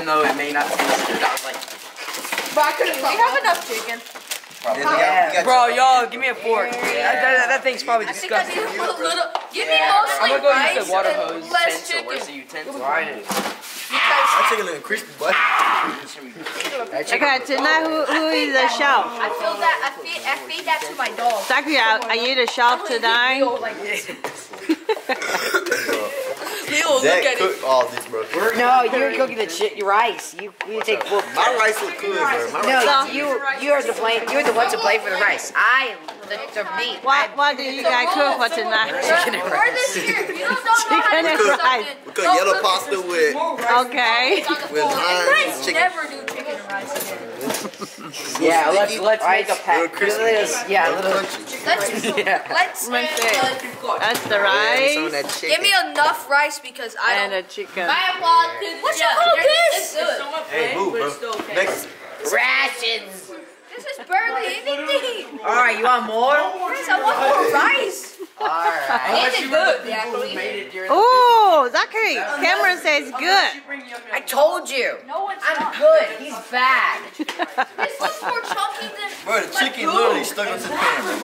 even though it may not taste good. I was like, but I couldn't. We have enough chicken. Bro, yo, give me a fork. That thing's probably disgusting. Give me mostly rice and less chicken. Where's the utensil? That chicken looking crispy, boy. Okay, tonight who is the chef? I feel that. I feed that to my dog. Zachary, are you the chef tonight? Leo, look at cooked it. all this, bro. No, you're cooking the rice. You take full. My rice was good, bro. No, you are the blame. You're the one to blame for the rice. I am the meat. What do you guys cook for tonight? Chicken and rice. You don't know how Chicken to and cook rice. something. We cook yellow pasta with Okay. lime chicken. Never do chicken and rice again. Yeah, let's make a pack. Yeah, a little. Let's That's the rice Some of that chicken. give me enough rice because I and don't. the chicken. What's your whole this? Hey, move, bro. Next. Rations. This is barely anything. All right, you want more? Guys, I want more rice. All right. It's good, actually. Oh, Zachary, Cameron says good. I told you. No, it's I'm not. good. He's bad. This looks more chunky than. Bro, the chicken literally stuck onto the pan, bro.